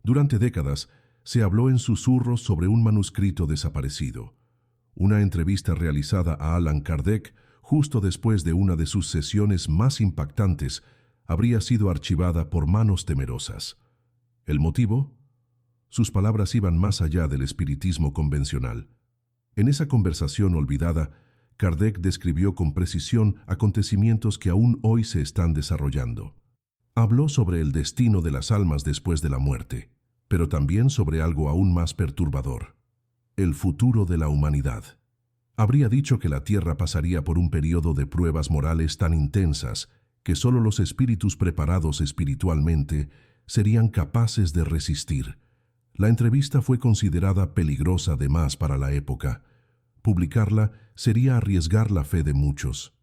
Durante décadas, se habló en susurros sobre un manuscrito desaparecido. Una entrevista realizada a Allan Kardec justo después de una de sus sesiones más impactantes habría sido archivada por manos temerosas. ¿El motivo? Sus palabras iban más allá del espiritismo convencional. En esa conversación olvidada, Kardec describió con precisión acontecimientos que aún hoy se están desarrollando. Habló sobre el destino de las almas después de la muerte, pero también sobre algo aún más perturbador: el futuro de la humanidad. Habría dicho que la Tierra pasaría por un periodo de pruebas morales tan intensas que solo los espíritus preparados espiritualmente serían capaces de resistir. La entrevista fue considerada peligrosa de más para la época. Publicarla sería arriesgar la fe de muchos.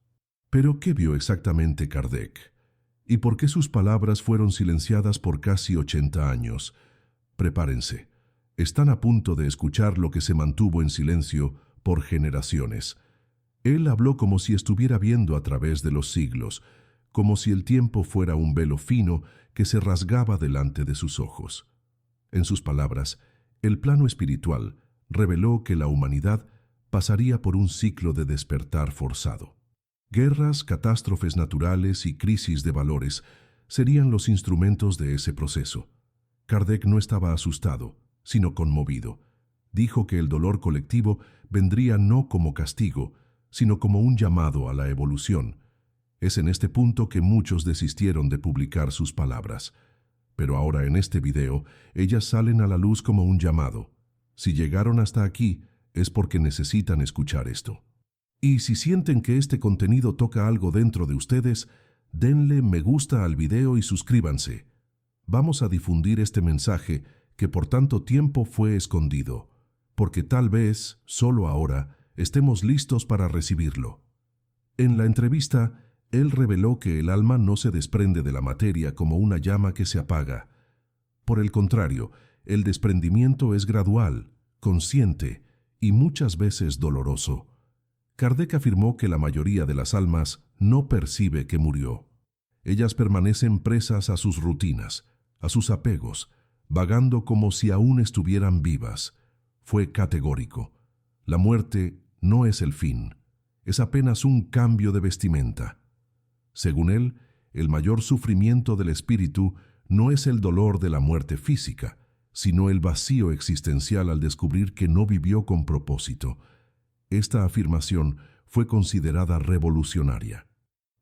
¿Pero qué vio exactamente Kardec? ¿Y por qué sus palabras fueron silenciadas por casi 80 años? Prepárense. Están a punto de escuchar lo que se mantuvo en silencio por generaciones. Él habló como si estuviera viendo a través de los siglos, como si el tiempo fuera un velo fino que se rasgaba delante de sus ojos. En sus palabras, el plano espiritual reveló que la humanidad pasaría por un ciclo de despertar forzado. Guerras, catástrofes naturales y crisis de valores serían los instrumentos de ese proceso. Kardec no estaba asustado, sino conmovido. Dijo que el dolor colectivo vendría no como castigo, sino como un llamado a la evolución. Es en este punto que muchos desistieron de publicar sus palabras. Pero ahora en este video, ellas salen a la luz como un llamado. Si llegaron hasta aquí, es porque necesitan escuchar esto. Y si sienten que este contenido toca algo dentro de ustedes, denle me gusta al video y suscríbanse. Vamos a difundir este mensaje que por tanto tiempo fue escondido, porque tal vez, solo ahora, estemos listos para recibirlo. En la entrevista, él reveló que el alma no se desprende de la materia como una llama que se apaga. Por el contrario, el desprendimiento es gradual, consciente y muchas veces doloroso. Kardec afirmó que la mayoría de las almas no percibe que murió. Ellas permanecen presas a sus rutinas, a sus apegos, vagando como si aún estuvieran vivas. Fue categórico. La muerte no es el fin, es apenas un cambio de vestimenta. Según él, el mayor sufrimiento del espíritu no es el dolor de la muerte física, sino el vacío existencial al descubrir que no vivió con propósito. Esta afirmación fue considerada revolucionaria.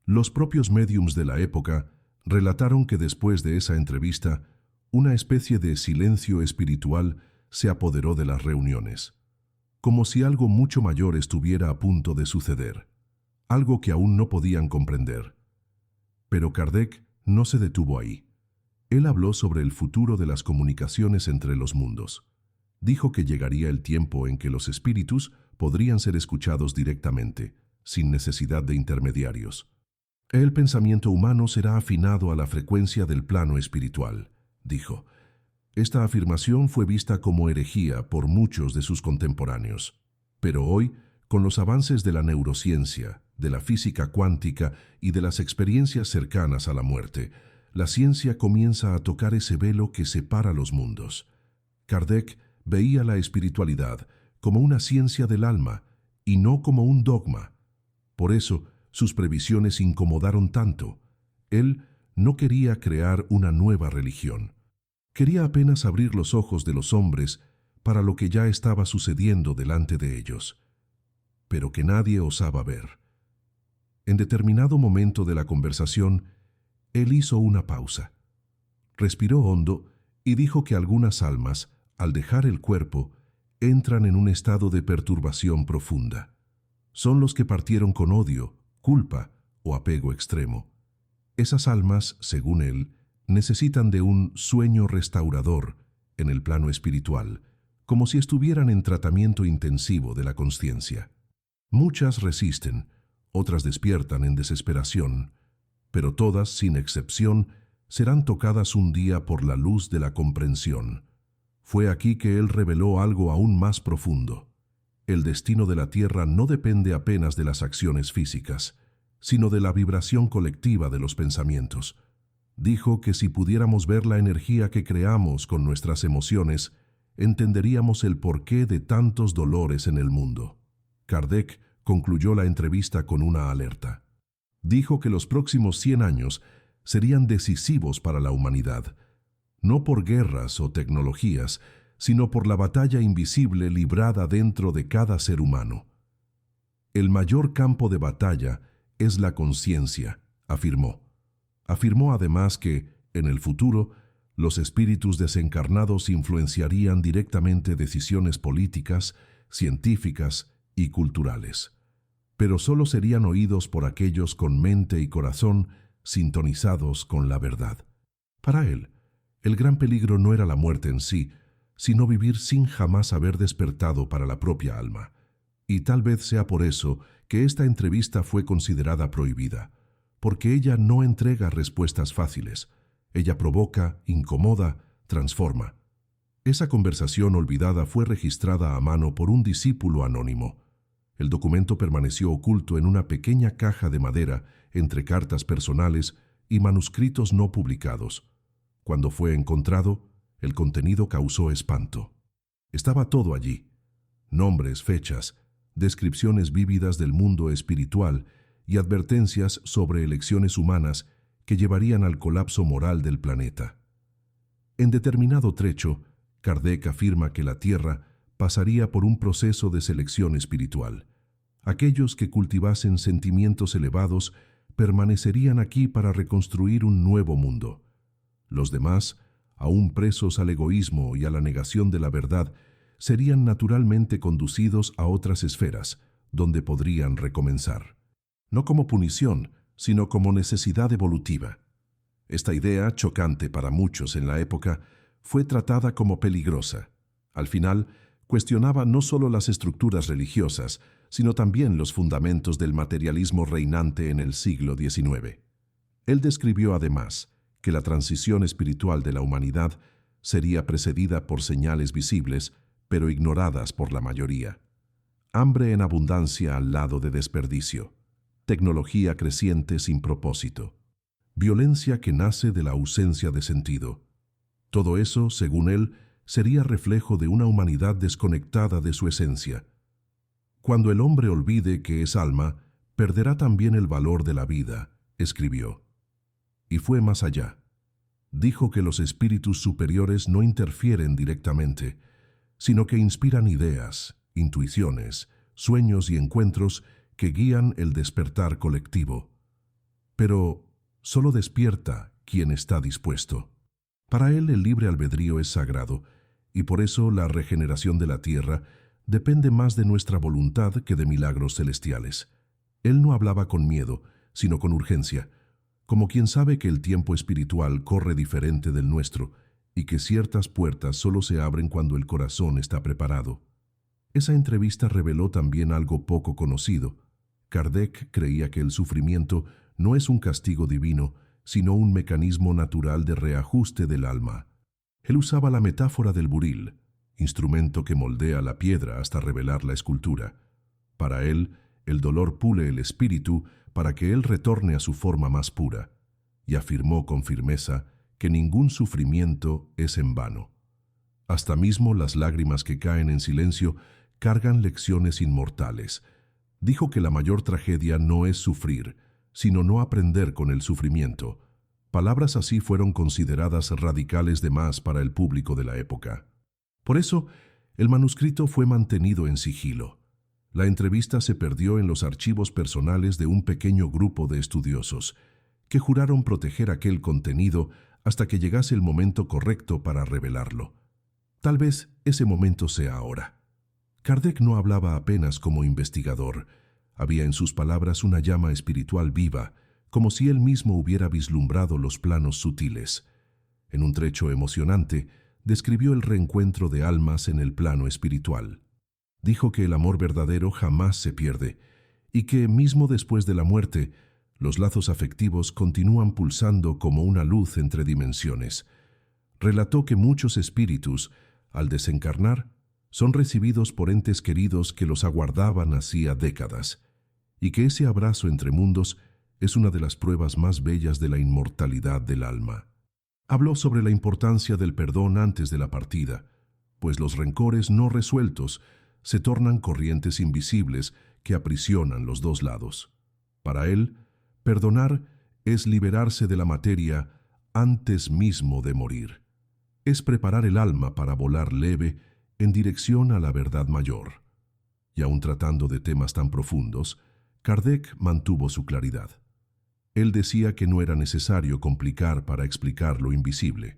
Los propios médiums de la época relataron que después de esa entrevista, una especie de silencio espiritual se apoderó de las reuniones, como si algo mucho mayor estuviera a punto de suceder, algo que aún no podían comprender. Pero Kardec no se detuvo ahí. Él habló sobre el futuro de las comunicaciones entre los mundos. Dijo que llegaría el tiempo en que los espíritus podrían ser escuchados directamente, sin necesidad de intermediarios. El pensamiento humano será afinado a la frecuencia del plano espiritual, dijo. Esta afirmación fue vista como herejía por muchos de sus contemporáneos. Pero hoy, con los avances de la neurociencia, de la física cuántica y de las experiencias cercanas a la muerte, la ciencia comienza a tocar ese velo que separa los mundos. Kardec veía la espiritualidad como una ciencia del alma y no como un dogma. Por eso, sus previsiones incomodaron tanto. Él no quería crear una nueva religión. Quería apenas abrir los ojos de los hombres para lo que ya estaba sucediendo delante de ellos, pero que nadie osaba ver. En determinado momento de la conversación, él hizo una pausa. Respiró hondo y dijo que algunas almas, al dejar el cuerpo, entran en un estado de perturbación profunda. Son los que partieron con odio, culpa o apego extremo. Esas almas, según él, necesitan de un sueño restaurador en el plano espiritual, como si estuvieran en tratamiento intensivo de la consciencia. Muchas resisten, otras despiertan en desesperación, pero todas, sin excepción, serán tocadas un día por la luz de la comprensión. Fue aquí que él reveló algo aún más profundo. El destino de la Tierra no depende apenas de las acciones físicas, sino de la vibración colectiva de los pensamientos. Dijo que si pudiéramos ver la energía que creamos con nuestras emociones, entenderíamos el porqué de tantos dolores en el mundo. Kardec concluyó la entrevista con una alerta. Dijo que los próximos 100 años serían decisivos para la humanidad, no por guerras o tecnologías, sino por la batalla invisible librada dentro de cada ser humano. El mayor campo de batalla es la conciencia, afirmó. Afirmó además que, en el futuro, los espíritus desencarnados influenciarían directamente decisiones políticas, científicas y culturales, pero solo serían oídos por aquellos con mente y corazón sintonizados con la verdad. Para él, el gran peligro no era la muerte en sí, sino vivir sin jamás haber despertado para la propia alma. Y tal vez sea por eso que esta entrevista fue considerada prohibida, porque ella no entrega respuestas fáciles. Ella provoca, incomoda, transforma. Esa conversación olvidada fue registrada a mano por un discípulo anónimo. El documento permaneció oculto en una pequeña caja de madera entre cartas personales y manuscritos no publicados. Cuando fue encontrado, el contenido causó espanto. Estaba todo allí: nombres, fechas, descripciones vívidas del mundo espiritual y advertencias sobre elecciones humanas que llevarían al colapso moral del planeta. En determinado trecho, Kardec afirma que la Tierra pasaría por un proceso de selección espiritual. Aquellos que cultivasen sentimientos elevados permanecerían aquí para reconstruir un nuevo mundo. Los demás, aún presos al egoísmo y a la negación de la verdad, serían naturalmente conducidos a otras esferas, donde podrían recomenzar. No como punición, sino como necesidad evolutiva. Esta idea, chocante para muchos en la época, fue tratada como peligrosa. Al final, cuestionaba no solo las estructuras religiosas, sino también los fundamentos del materialismo reinante en el siglo XIX. Él describió además que la transición espiritual de la humanidad sería precedida por señales visibles, pero ignoradas por la mayoría. Hambre en abundancia al lado de desperdicio. Tecnología creciente sin propósito. Violencia que nace de la ausencia de sentido. Todo eso, según él, sería reflejo de una humanidad desconectada de su esencia. Cuando el hombre olvide que es alma, perderá también el valor de la vida, escribió. Y fue más allá. Dijo que los espíritus superiores no interfieren directamente, sino que inspiran ideas, intuiciones, sueños y encuentros que guían el despertar colectivo. Pero solo despierta quien está dispuesto. Para él el libre albedrío es sagrado, y por eso la regeneración de la tierra depende más de nuestra voluntad que de milagros celestiales. Él no hablaba con miedo, sino con urgencia, como quien sabe que el tiempo espiritual corre diferente del nuestro y que ciertas puertas solo se abren cuando el corazón está preparado. Esa entrevista reveló también algo poco conocido. Kardec creía que el sufrimiento no es un castigo divino, sino un mecanismo natural de reajuste del alma. Él usaba la metáfora del buril, instrumento que moldea la piedra hasta revelar la escultura. Para él, el dolor pule el espíritu para que él retorne a su forma más pura, y afirmó con firmeza que ningún sufrimiento es en vano. Hasta mismo las lágrimas que caen en silencio cargan lecciones inmortales. Dijo que la mayor tragedia no es sufrir, sino no aprender con el sufrimiento. Palabras así fueron consideradas radicales de más para el público de la época. Por eso, el manuscrito fue mantenido en sigilo. La entrevista se perdió en los archivos personales de un pequeño grupo de estudiosos, que juraron proteger aquel contenido hasta que llegase el momento correcto para revelarlo. Tal vez ese momento sea ahora. Kardec no hablaba apenas como investigador. Había en sus palabras una llama espiritual viva, como si él mismo hubiera vislumbrado los planos sutiles. En un trecho emocionante, describió el reencuentro de almas en el plano espiritual. Dijo que el amor verdadero jamás se pierde y que, mismo después de la muerte, los lazos afectivos continúan pulsando como una luz entre dimensiones. Relató que muchos espíritus, al desencarnar, son recibidos por entes queridos que los aguardaban hacía décadas, y que ese abrazo entre mundos es una de las pruebas más bellas de la inmortalidad del alma. Habló sobre la importancia del perdón antes de la partida, pues los rencores no resueltos se tornan corrientes invisibles que aprisionan los dos lados. Para él, perdonar es liberarse de la materia antes mismo de morir. Es preparar el alma para volar leve en dirección a la verdad mayor. Y aun tratando de temas tan profundos, Kardec mantuvo su claridad. Él decía que no era necesario complicar para explicar lo invisible.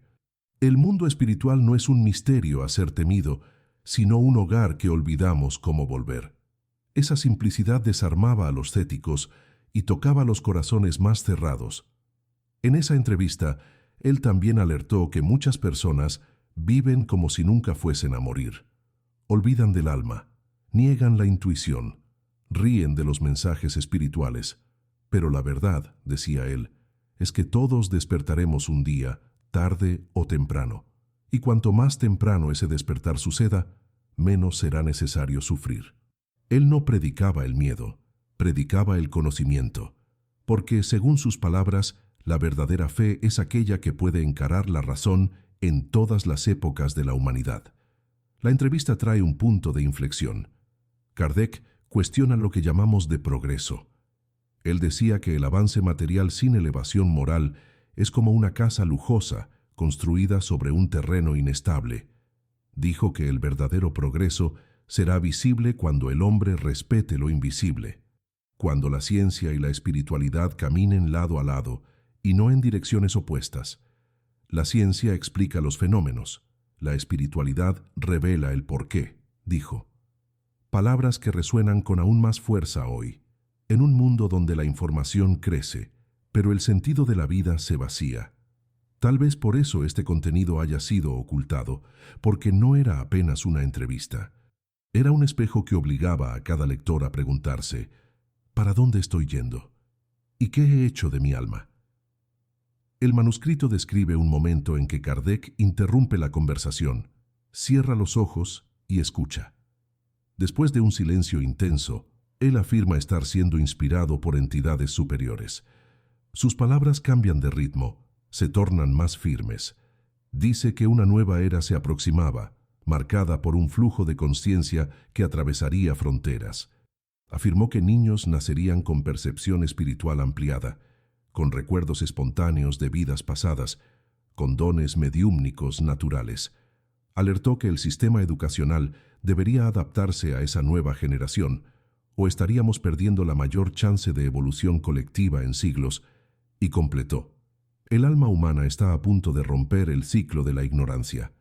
El mundo espiritual no es un misterio a ser temido, sino un hogar que olvidamos cómo volver. Esa simplicidad desarmaba a los céticos y tocaba los corazones más cerrados. En esa entrevista, él también alertó que muchas personas viven como si nunca fuesen a morir. Olvidan del alma, niegan la intuición, ríen de los mensajes espirituales. Pero la verdad, decía él, es que todos despertaremos un día, tarde o temprano. Y cuanto más temprano ese despertar suceda, menos será necesario sufrir. Él no predicaba el miedo, predicaba el conocimiento, porque, según sus palabras, la verdadera fe es aquella que puede encarar la razón en todas las épocas de la humanidad. La entrevista trae un punto de inflexión. Kardec cuestiona lo que llamamos de progreso. Él decía que el avance material sin elevación moral es como una casa lujosa construida sobre un terreno inestable. Dijo que el verdadero progreso será visible cuando el hombre respete lo invisible, cuando la ciencia y la espiritualidad caminen lado a lado y no en direcciones opuestas. La ciencia explica los fenómenos, la espiritualidad revela el porqué, dijo. Palabras que resuenan con aún más fuerza hoy, en un mundo donde la información crece, pero el sentido de la vida se vacía. Tal vez por eso este contenido haya sido ocultado, porque no era apenas una entrevista. Era un espejo que obligaba a cada lector a preguntarse, ¿para dónde estoy yendo? ¿Y qué he hecho de mi alma? El manuscrito describe un momento en que Kardec interrumpe la conversación, cierra los ojos y escucha. Después de un silencio intenso, él afirma estar siendo inspirado por entidades superiores. Sus palabras cambian de ritmo, se tornan más firmes. Dice que una nueva era se aproximaba, marcada por un flujo de conciencia que atravesaría fronteras. Afirmó que niños nacerían con percepción espiritual ampliada, con recuerdos espontáneos de vidas pasadas, con dones mediúmnicos naturales. Alertó que el sistema educacional debería adaptarse a esa nueva generación, o estaríamos perdiendo la mayor chance de evolución colectiva en siglos, y completó: el alma humana está a punto de romper el ciclo de la ignorancia.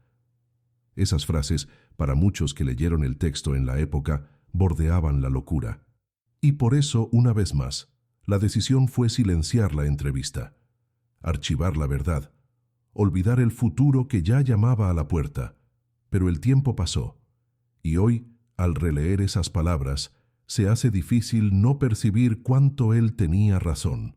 Esas frases, para muchos que leyeron el texto en la época, bordeaban la locura. Y por eso, una vez más, la decisión fue silenciar la entrevista, archivar la verdad, olvidar el futuro que ya llamaba a la puerta. Pero el tiempo pasó, y hoy, al releer esas palabras, se hace difícil no percibir cuánto él tenía razón.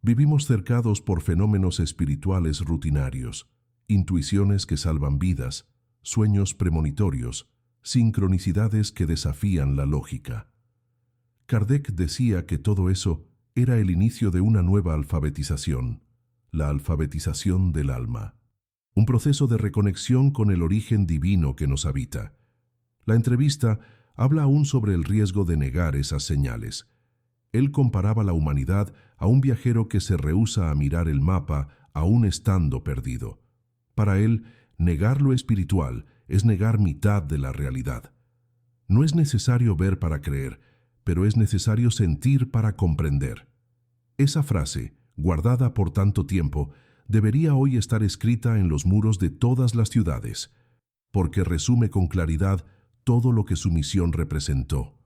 Vivimos cercados por fenómenos espirituales rutinarios, intuiciones que salvan vidas, sueños premonitorios, sincronicidades que desafían la lógica. Kardec decía que todo eso era el inicio de una nueva alfabetización, la alfabetización del alma, un proceso de reconexión con el origen divino que nos habita. La entrevista habla aún sobre el riesgo de negar esas señales. Él comparaba la humanidad a un viajero que se rehúsa a mirar el mapa aún estando perdido. Para él, negar lo espiritual es negar mitad de la realidad. No es necesario ver para creer, pero es necesario sentir para comprender. Esa frase, guardada por tanto tiempo, debería hoy estar escrita en los muros de todas las ciudades, porque resume con claridad todo lo que su misión representó.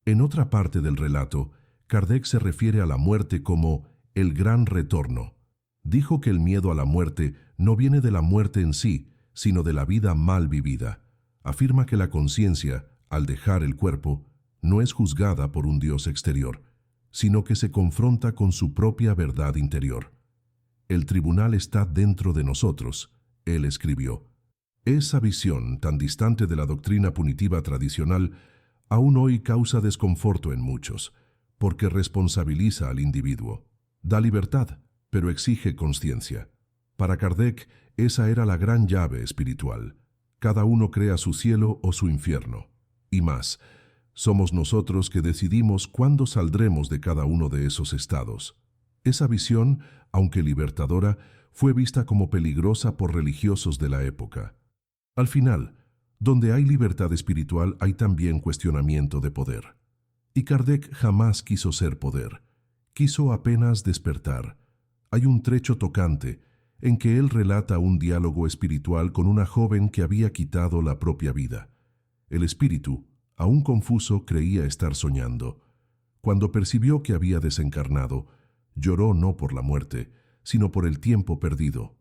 En otra parte del relato, Kardec se refiere a la muerte como el gran retorno. Dijo que el miedo a la muerte no viene de la muerte en sí, sino de la vida mal vivida. Afirma que la conciencia, al dejar el cuerpo, no es juzgada por un Dios exterior, sino que se confronta con su propia verdad interior. El tribunal está dentro de nosotros, él escribió. Esa visión, tan distante de la doctrina punitiva tradicional, aún hoy causa desconforto en muchos, porque responsabiliza al individuo. Da libertad, pero exige consciencia. Para Kardec, esa era la gran llave espiritual. Cada uno crea su cielo o su infierno. Y más, somos nosotros que decidimos cuándo saldremos de cada uno de esos estados. Esa visión, aunque libertadora, fue vista como peligrosa por religiosos de la época. Al final, donde hay libertad espiritual hay también cuestionamiento de poder. Y Kardec jamás quiso ser poder. Quiso apenas despertar. Hay un trecho tocante en que él relata un diálogo espiritual con una joven que había quitado la propia vida. El espíritu, aún confuso, creía estar soñando. Cuando percibió que había desencarnado, lloró no por la muerte, sino por el tiempo perdido.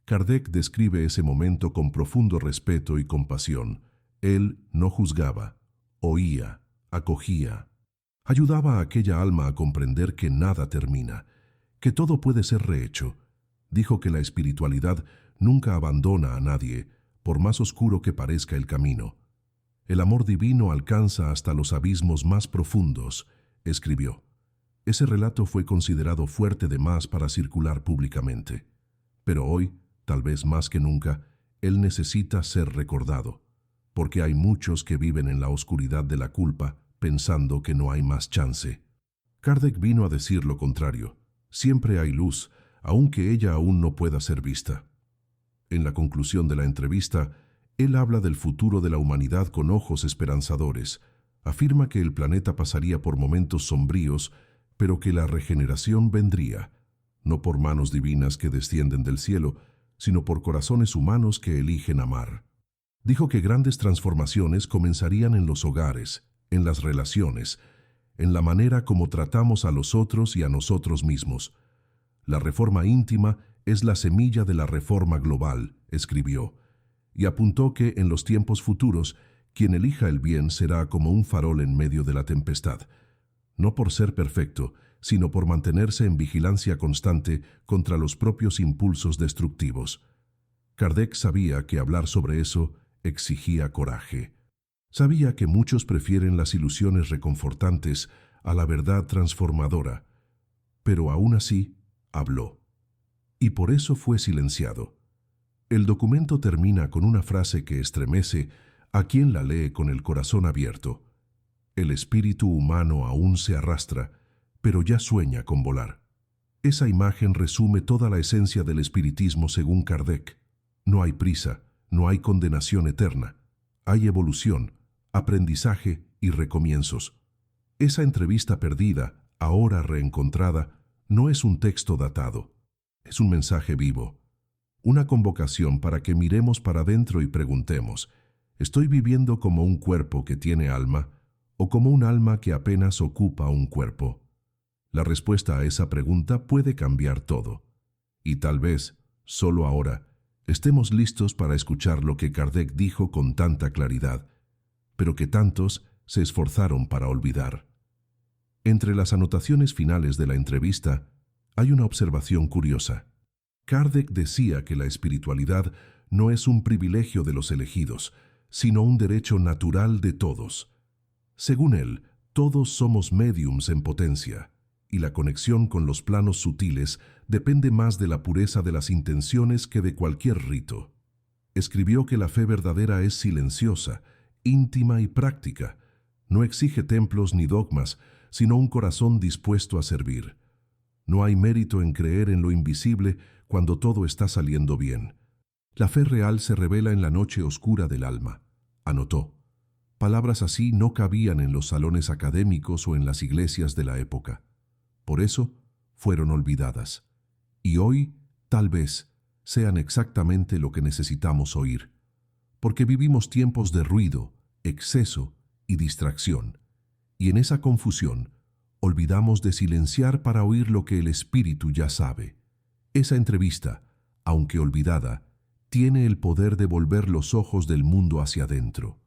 Kardec describe ese momento con profundo respeto y compasión. Él no juzgaba, oía, acogía. Ayudaba a aquella alma a comprender que nada termina, que todo puede ser rehecho. Dijo que la espiritualidad nunca abandona a nadie, por más oscuro que parezca el camino. El amor divino alcanza hasta los abismos más profundos, escribió. Ese relato fue considerado fuerte de más para circular públicamente. Pero hoy, tal vez más que nunca, él necesita ser recordado, porque hay muchos que viven en la oscuridad de la culpa, pensando que no hay más chance. Kardec vino a decir lo contrario. Siempre hay luz, aunque ella aún no pueda ser vista. En la conclusión de la entrevista, él habla del futuro de la humanidad con ojos esperanzadores. Afirma que el planeta pasaría por momentos sombríos, pero que la regeneración vendría, no por manos divinas que descienden del cielo, sino por corazones humanos que eligen amar. Dijo que grandes transformaciones comenzarían en los hogares, en las relaciones, en la manera como tratamos a los otros y a nosotros mismos. La reforma íntima es la semilla de la reforma global, escribió, y apuntó que en los tiempos futuros quien elija el bien será como un farol en medio de la tempestad, no por ser perfecto, sino por mantenerse en vigilancia constante contra los propios impulsos destructivos. Kardec sabía que hablar sobre eso exigía coraje. Sabía que muchos prefieren las ilusiones reconfortantes a la verdad transformadora, pero aún así habló. Y por eso fue silenciado. El documento termina con una frase que estremece a quien la lee con el corazón abierto. El espíritu humano aún se arrastra, pero ya sueña con volar. Esa imagen resume toda la esencia del espiritismo según Kardec. No hay prisa, no hay condenación eterna. Hay evolución, aprendizaje y recomienzos. Esa entrevista perdida, ahora reencontrada, no es un texto datado. Es un mensaje vivo. Una convocación para que miremos para adentro y preguntemos, ¿estoy viviendo como un cuerpo que tiene alma o como un alma que apenas ocupa un cuerpo? La respuesta a esa pregunta puede cambiar todo. Y tal vez, solo ahora, estemos listos para escuchar lo que Kardec dijo con tanta claridad, pero que tantos se esforzaron para olvidar. Entre las anotaciones finales de la entrevista hay una observación curiosa. Kardec decía que la espiritualidad no es un privilegio de los elegidos, sino un derecho natural de todos. Según él, todos somos médiums en potencia, y la conexión con los planos sutiles depende más de la pureza de las intenciones que de cualquier rito. Escribió que la fe verdadera es silenciosa, íntima y práctica. No exige templos ni dogmas, sino un corazón dispuesto a servir. No hay mérito en creer en lo invisible cuando todo está saliendo bien. La fe real se revela en la noche oscura del alma, anotó. Palabras así no cabían en los salones académicos o en las iglesias de la época. Por eso fueron olvidadas. Y hoy, tal vez, sean exactamente lo que necesitamos oír. Porque vivimos tiempos de ruido, exceso y distracción. Y en esa confusión, olvidamos de silenciar para oír lo que el espíritu ya sabe. Esa entrevista, aunque olvidada, tiene el poder de volver los ojos del mundo hacia adentro.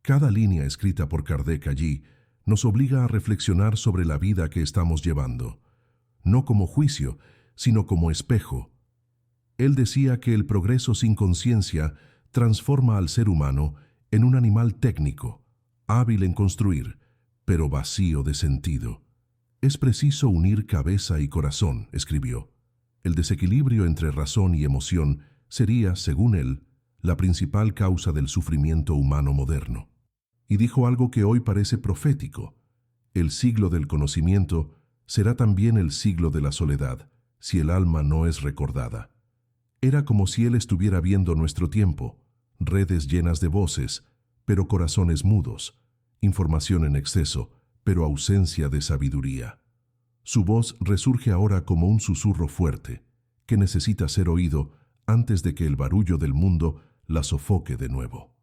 Cada línea escrita por Kardec allí nos obliga a reflexionar sobre la vida que estamos llevando, no como juicio, sino como espejo. Él decía que el progreso sin conciencia transforma al ser humano en un animal técnico, hábil en construir, pero vacío de sentido. Es preciso unir cabeza y corazón, escribió. El desequilibrio entre razón y emoción sería, según él, la principal causa del sufrimiento humano moderno. Y dijo algo que hoy parece profético. El siglo del conocimiento será también el siglo de la soledad, si el alma no es recordada. Era como si él estuviera viendo nuestro tiempo, redes llenas de voces, pero corazones mudos, información en exceso, pero ausencia de sabiduría. Su voz resurge ahora como un susurro fuerte, que necesita ser oído antes de que el barullo del mundo la sofoque de nuevo.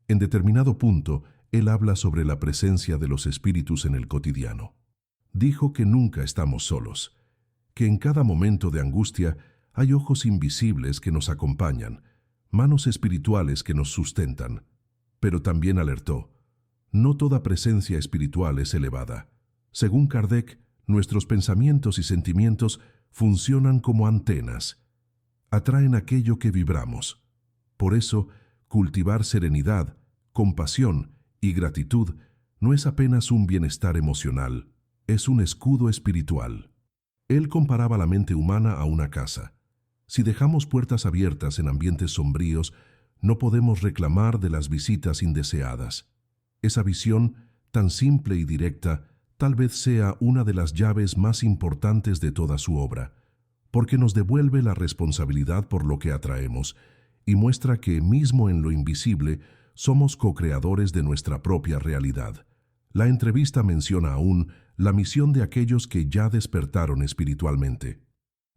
En determinado punto, él habla sobre la presencia de los espíritus en el cotidiano. Dijo que nunca estamos solos, que en cada momento de angustia hay ojos invisibles que nos acompañan, manos espirituales que nos sustentan. Pero también alertó: no toda presencia espiritual es elevada. Según Kardec, nuestros pensamientos y sentimientos funcionan como antenas. Atraen aquello que vibramos. Por eso, cultivar serenidad, compasión y gratitud no es apenas un bienestar emocional, es un escudo espiritual. Él comparaba la mente humana a una casa. Si dejamos puertas abiertas en ambientes sombríos, no podemos reclamar de las visitas indeseadas. Esa visión, tan simple y directa, tal vez sea una de las llaves más importantes de toda su obra, porque nos devuelve la responsabilidad por lo que atraemos y muestra que, mismo en lo invisible, somos co-creadores de nuestra propia realidad. La entrevista menciona aún la misión de aquellos que ya despertaron espiritualmente.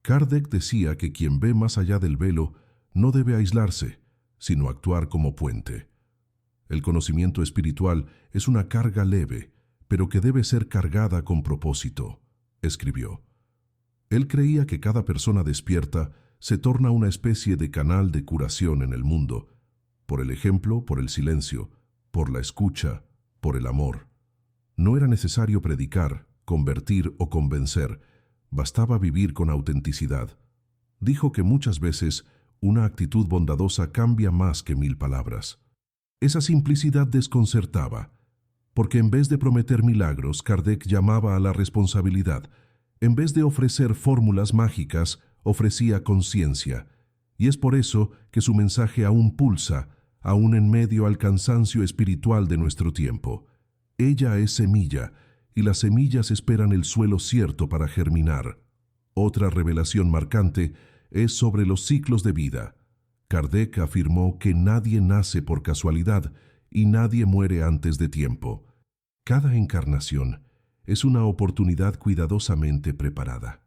Kardec decía que quien ve más allá del velo no debe aislarse, sino actuar como puente. El conocimiento espiritual es una carga leve, pero que debe ser cargada con propósito, escribió. Él creía que cada persona despierta se torna una especie de canal de curación en el mundo, por el ejemplo, por el silencio, por la escucha, por el amor. No era necesario predicar, convertir o convencer, bastaba vivir con autenticidad. Dijo que muchas veces una actitud bondadosa cambia más que 1000 palabras. Esa simplicidad desconcertaba, porque en vez de prometer milagros, Kardec llamaba a la responsabilidad. En vez de ofrecer fórmulas mágicas, ofrecía conciencia, y es por eso que su mensaje aún pulsa, aún en medio al cansancio espiritual de nuestro tiempo. Ella es semilla, y las semillas esperan el suelo cierto para germinar. Otra revelación marcante es sobre los ciclos de vida. Kardec afirmó que nadie nace por casualidad y nadie muere antes de tiempo. Cada encarnación es una oportunidad cuidadosamente preparada.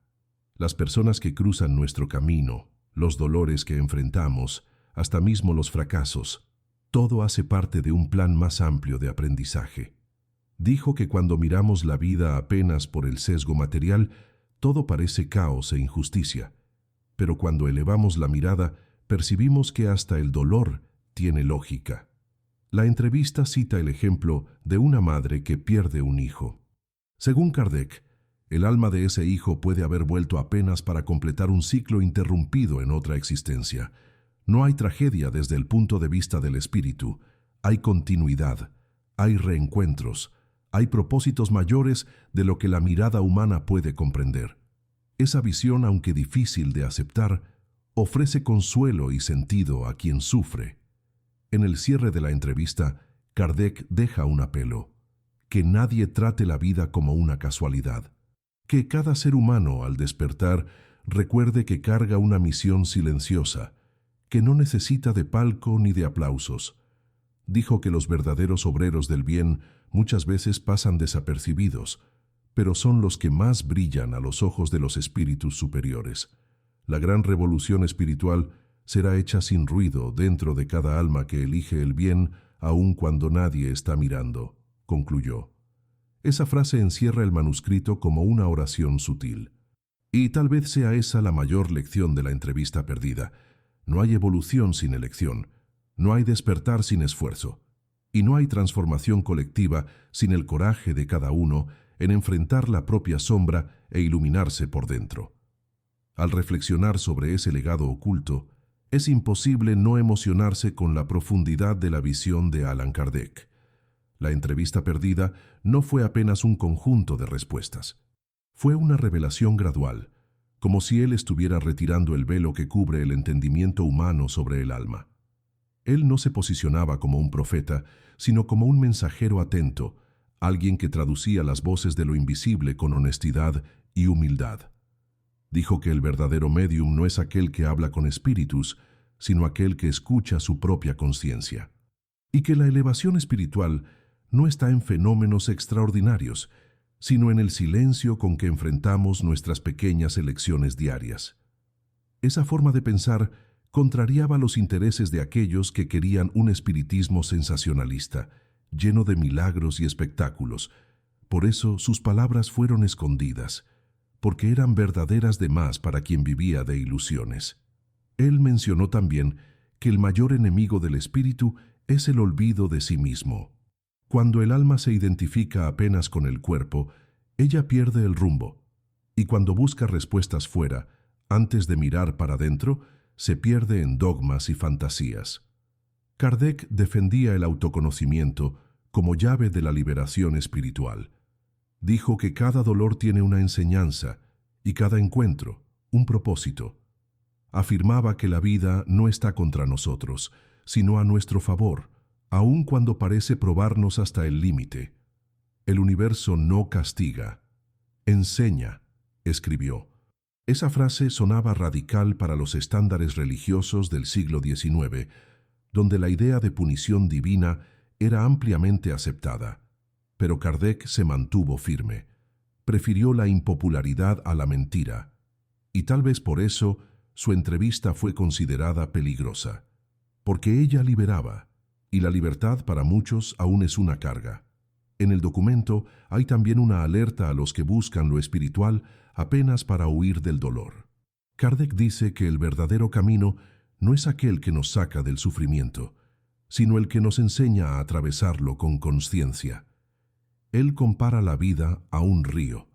Las personas que cruzan nuestro camino, los dolores que enfrentamos, hasta mismo los fracasos, todo hace parte de un plan más amplio de aprendizaje. Dijo que cuando miramos la vida apenas por el sesgo material, todo parece caos e injusticia. Pero cuando elevamos la mirada, percibimos que hasta el dolor tiene lógica. La entrevista cita el ejemplo de una madre que pierde un hijo. Según Kardec, el alma de ese hijo puede haber vuelto apenas para completar un ciclo interrumpido en otra existencia. No hay tragedia desde el punto de vista del espíritu. Hay continuidad, hay reencuentros, hay propósitos mayores de lo que la mirada humana puede comprender. Esa visión, aunque difícil de aceptar, ofrece consuelo y sentido a quien sufre. En el cierre de la entrevista, Kardec deja un apelo: que nadie trate la vida como una casualidad. Que cada ser humano, al despertar, recuerde que carga una misión silenciosa, que no necesita de palco ni de aplausos. Dijo que los verdaderos obreros del bien muchas veces pasan desapercibidos, pero son los que más brillan a los ojos de los espíritus superiores. La gran revolución espiritual será hecha sin ruido dentro de cada alma que elige el bien, aun cuando nadie está mirando, concluyó. Esa frase encierra el manuscrito como una oración sutil. Y tal vez sea esa la mayor lección de la entrevista perdida. No hay evolución sin elección, no hay despertar sin esfuerzo, y no hay transformación colectiva sin el coraje de cada uno en enfrentar la propia sombra e iluminarse por dentro. Al reflexionar sobre ese legado oculto, es imposible no emocionarse con la profundidad de la visión de Allan Kardec. La entrevista perdida no fue apenas un conjunto de respuestas. Fue una revelación gradual, como si él estuviera retirando el velo que cubre el entendimiento humano sobre el alma. Él no se posicionaba como un profeta, sino como un mensajero atento, alguien que traducía las voces de lo invisible con honestidad y humildad. Dijo que el verdadero médium no es aquel que habla con espíritus, sino aquel que escucha su propia conciencia. Y que la elevación espiritual no está en fenómenos extraordinarios, sino en el silencio con que enfrentamos nuestras pequeñas elecciones diarias. Esa forma de pensar contrariaba los intereses de aquellos que querían un espiritismo sensacionalista, lleno de milagros y espectáculos. Por eso sus palabras fueron escondidas, porque eran verdaderas de más para quien vivía de ilusiones. Él mencionó también que el mayor enemigo del espíritu es el olvido de sí mismo. Cuando el alma se identifica apenas con el cuerpo, ella pierde el rumbo, y cuando busca respuestas fuera, antes de mirar para adentro, se pierde en dogmas y fantasías. Kardec defendía el autoconocimiento como llave de la liberación espiritual. Dijo que cada dolor tiene una enseñanza y cada encuentro un propósito. Afirmaba que la vida no está contra nosotros, sino a nuestro favor, aun cuando parece probarnos hasta el límite. El universo no castiga, enseña, escribió. Esa frase sonaba radical para los estándares religiosos del siglo XIX, donde la idea de punición divina era ampliamente aceptada. Pero Kardec se mantuvo firme. Prefirió la impopularidad a la mentira, y tal vez por eso su entrevista fue considerada peligrosa, porque ella liberaba, y la libertad para muchos aún es una carga. En el documento hay también una alerta a los que buscan lo espiritual apenas para huir del dolor. Kardec dice que el verdadero camino no es aquel que nos saca del sufrimiento, sino el que nos enseña a atravesarlo con conciencia. Él compara la vida a un río.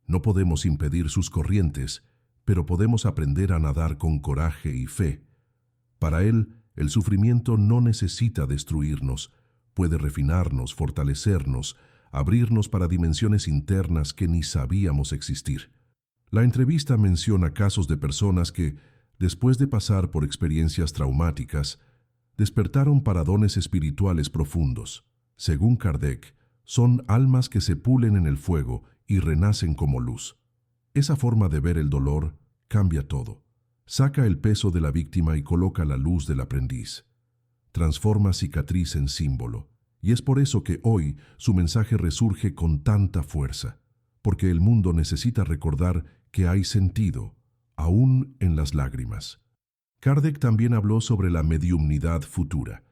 No podemos impedir sus corrientes, pero podemos aprender a nadar con coraje y fe. Para él, el sufrimiento no necesita destruirnos, puede refinarnos, fortalecernos, abrirnos para dimensiones internas que ni sabíamos existir. La entrevista menciona casos de personas que, después de pasar por experiencias traumáticas, despertaron para dones espirituales profundos. Según Kardec, son almas que se pulen en el fuego y renacen como luz. Esa forma de ver el dolor cambia todo. Saca el peso de la víctima y coloca la luz del aprendiz. Transforma cicatriz en símbolo. Y es por eso que hoy su mensaje resurge con tanta fuerza, porque el mundo necesita recordar que hay sentido, aún en las lágrimas. Kardec también habló sobre la mediumnidad futura.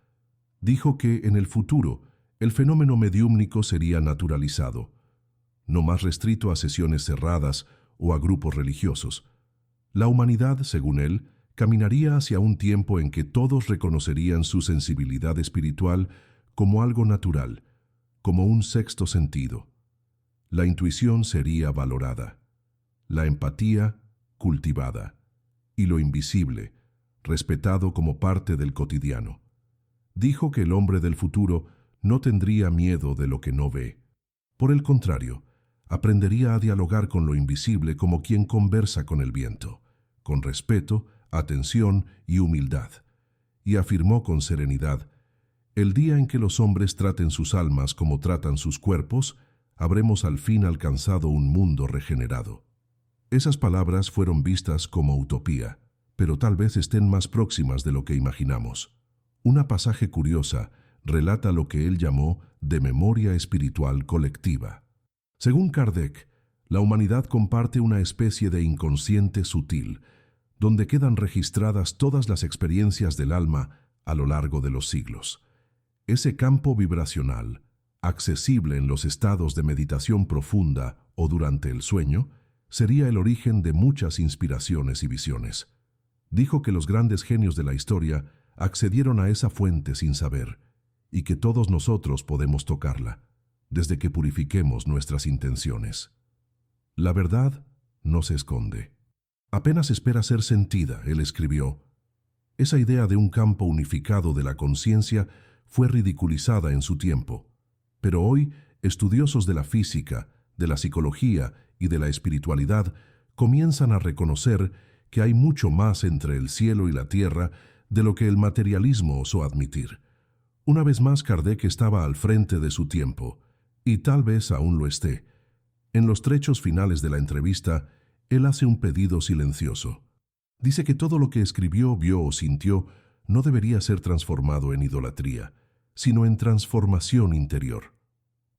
Dijo que en el futuro el fenómeno mediúmnico sería naturalizado, no más restrito a sesiones cerradas o a grupos religiosos. La humanidad, según él, caminaría hacia un tiempo en que todos reconocerían su sensibilidad espiritual como algo natural, como un sexto sentido. La intuición sería valorada, la empatía cultivada, y lo invisible respetado como parte del cotidiano. Dijo que el hombre del futuro no tendría miedo de lo que no ve. Por el contrario, aprendería a dialogar con lo invisible como quien conversa con el viento, con respeto, atención y humildad. Y afirmó con serenidad: el día en que los hombres traten sus almas como tratan sus cuerpos, habremos al fin alcanzado un mundo regenerado. Esas palabras fueron vistas como utopía, pero tal vez estén más próximas de lo que imaginamos. Una pasaje curiosa relata lo que él llamó de memoria espiritual colectiva. Según Kardec, la humanidad comparte una especie de inconsciente sutil, donde quedan registradas todas las experiencias del alma a lo largo de los siglos. Ese campo vibracional, accesible en los estados de meditación profunda o durante el sueño, sería el origen de muchas inspiraciones y visiones. Dijo que los grandes genios de la historia accedieron a esa fuente sin saber, y que todos nosotros podemos tocarla, desde que purifiquemos nuestras intenciones. La verdad no se esconde. Apenas espera ser sentida, él escribió. Esa idea de un campo unificado de la conciencia fue ridiculizada en su tiempo, pero hoy estudiosos de la física, de la psicología y de la espiritualidad comienzan a reconocer que hay mucho más entre el cielo y la tierra de lo que el materialismo osó admitir. Una vez más, Kardec estaba al frente de su tiempo, y tal vez aún lo esté. En los trechos finales de la entrevista, él hace un pedido silencioso. Dice que todo lo que escribió, vio o sintió no debería ser transformado en idolatría, sino en transformación interior.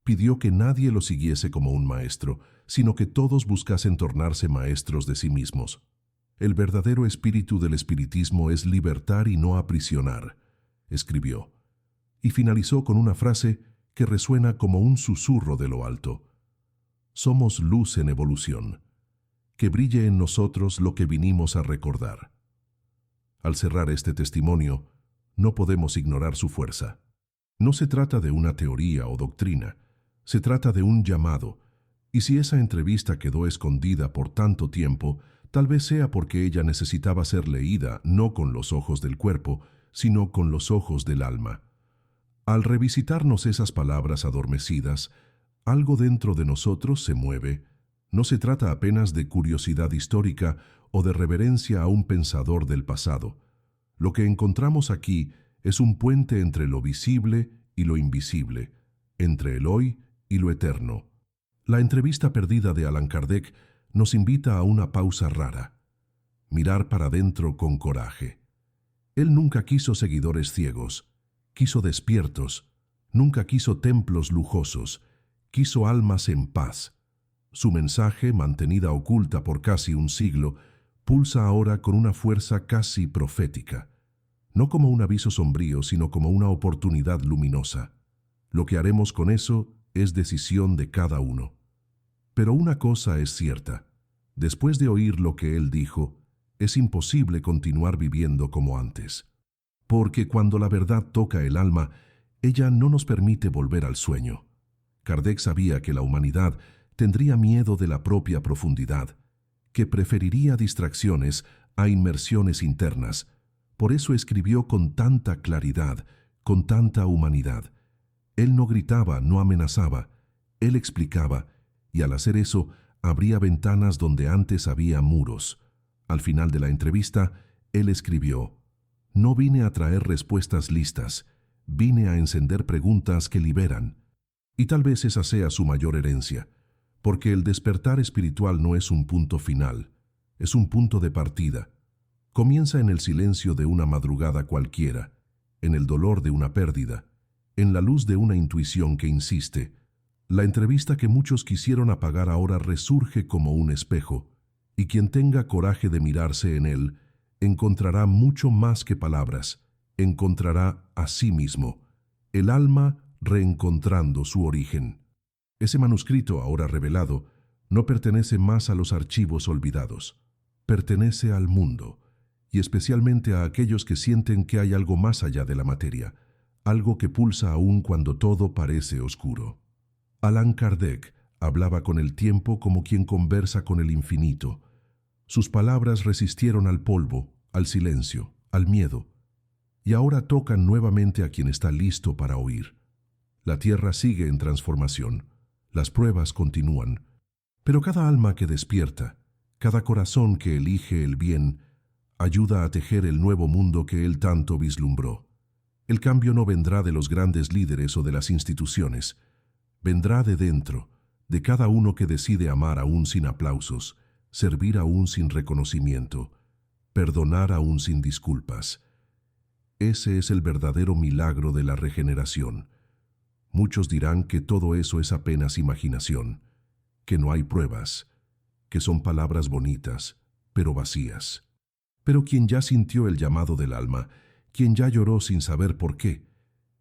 Pidió que nadie lo siguiese como un maestro, sino que todos buscasen tornarse maestros de sí mismos. El verdadero espíritu del espiritismo es libertar y no aprisionar, escribió. Y finalizó con una frase que resuena como un susurro de lo alto. Somos luz en evolución. Que brille en nosotros lo que vinimos a recordar. Al cerrar este testimonio, no podemos ignorar su fuerza. No se trata de una teoría o doctrina, se trata de un llamado, y si esa entrevista quedó escondida por tanto tiempo, tal vez sea porque ella necesitaba ser leída no con los ojos del cuerpo, sino con los ojos del alma. Al revisitarnos esas palabras adormecidas, algo dentro de nosotros se mueve. No se trata apenas de curiosidad histórica o de reverencia a un pensador del pasado. Lo que encontramos aquí es un puente entre lo visible y lo invisible, entre el hoy y lo eterno. La entrevista perdida de Allan Kardec nos invita a una pausa rara. Mirar para adentro con coraje. Él nunca quiso seguidores ciegos, quiso despiertos, nunca quiso templos lujosos, quiso almas en paz. Su mensaje, mantenida oculta por casi un siglo, pulsa ahora con una fuerza casi profética, no como un aviso sombrío, sino como una oportunidad luminosa. Lo que haremos con eso es decisión de cada uno. Pero una cosa es cierta: después de oír lo que él dijo, es imposible continuar viviendo como antes. Porque cuando la verdad toca el alma, ella no nos permite volver al sueño. Kardec sabía que la humanidad tendría miedo de la propia profundidad, que preferiría distracciones a inmersiones internas. Por eso escribió con tanta claridad, con tanta humanidad. Él no gritaba, no amenazaba, él explicaba, y al hacer eso abría ventanas donde antes había muros. Al final de la entrevista, él escribió: «No vine a traer respuestas listas, vine a encender preguntas que liberan». Y tal vez esa sea su mayor herencia, porque el despertar espiritual no es un punto final, es un punto de partida. Comienza en el silencio de una madrugada cualquiera, en el dolor de una pérdida, en la luz de una intuición que insiste. La entrevista que muchos quisieron apagar ahora resurge como un espejo, y quien tenga coraje de mirarse en él, encontrará mucho más que palabras, encontrará a sí mismo, el alma reencontrando su origen. Ese manuscrito, ahora revelado, no pertenece más a los archivos olvidados, pertenece al mundo, y especialmente a aquellos que sienten que hay algo más allá de la materia, algo que pulsa aún cuando todo parece oscuro. Allan Kardec hablaba con el tiempo como quien conversa con el infinito. Sus palabras resistieron al polvo, al silencio, al miedo, y ahora tocan nuevamente a quien está listo para oír. La tierra sigue en transformación, las pruebas continúan, pero cada alma que despierta, cada corazón que elige el bien, ayuda a tejer el nuevo mundo que él tanto vislumbró. El cambio no vendrá de los grandes líderes o de las instituciones, vendrá de dentro, de cada uno que decide amar aún sin aplausos, servir aún sin reconocimiento, perdonar aún sin disculpas. Ese es el verdadero milagro de la regeneración. Muchos dirán que todo eso es apenas imaginación, que no hay pruebas, que son palabras bonitas, pero vacías. Pero quien ya sintió el llamado del alma, quien ya lloró sin saber por qué,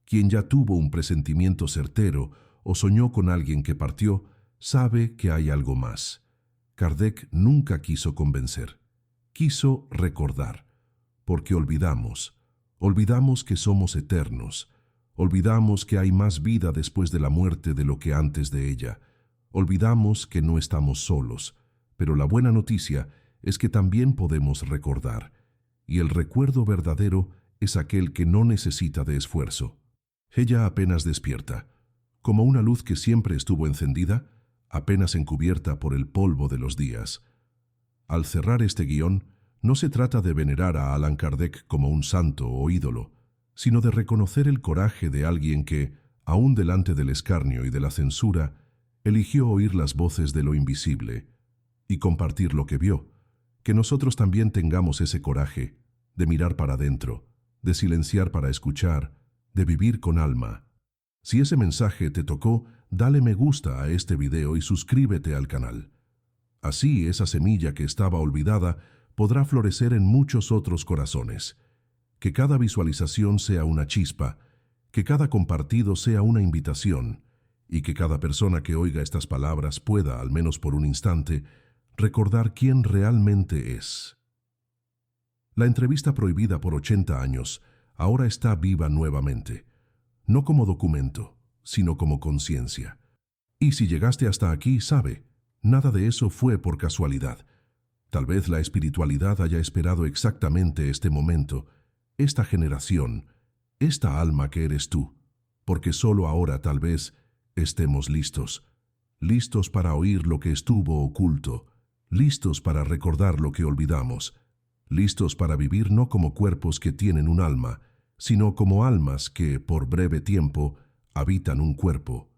quien ya tuvo un presentimiento certero o soñó con alguien que partió, sabe que hay algo más. Kardec nunca quiso convencer, quiso recordar, porque olvidamos que somos eternos, olvidamos que hay más vida después de la muerte de lo que antes de ella, olvidamos que no estamos solos, pero la buena noticia es que también podemos recordar, y el recuerdo verdadero es aquel que no necesita de esfuerzo. Ella apenas despierta, como una luz que siempre estuvo encendida, apenas encubierta por el polvo de los días. Al cerrar este guión, no se trata de venerar a Allan Kardec como un santo o ídolo, sino de reconocer el coraje de alguien que, aún delante del escarnio y de la censura, eligió oír las voces de lo invisible y compartir lo que vio. Que nosotros también tengamos ese coraje de mirar para adentro, de silenciar para escuchar, de vivir con alma. Si ese mensaje te tocó, dale me gusta a este video y suscríbete al canal. Así esa semilla que estaba olvidada podrá florecer en muchos otros corazones. Que cada visualización sea una chispa, que cada compartido sea una invitación, y que cada persona que oiga estas palabras pueda, al menos por un instante, recordar quién realmente es. La entrevista prohibida por 80 años ahora está viva nuevamente, no como documento, sino como conciencia. Y si llegaste hasta aquí, sabe, nada de eso fue por casualidad. Tal vez la espiritualidad haya esperado exactamente este momento, esta generación, esta alma que eres tú, porque solo ahora tal vez estemos listos, listos para oír lo que estuvo oculto, listos para recordar lo que olvidamos, listos para vivir no como cuerpos que tienen un alma, sino como almas que, por breve tiempo, habitan un cuerpo.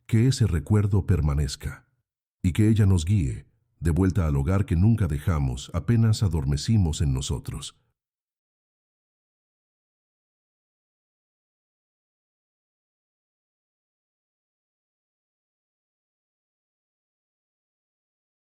Que ese recuerdo permanezca, y que ella nos guíe, de vuelta al hogar que nunca dejamos, apenas adormecimos en nosotros.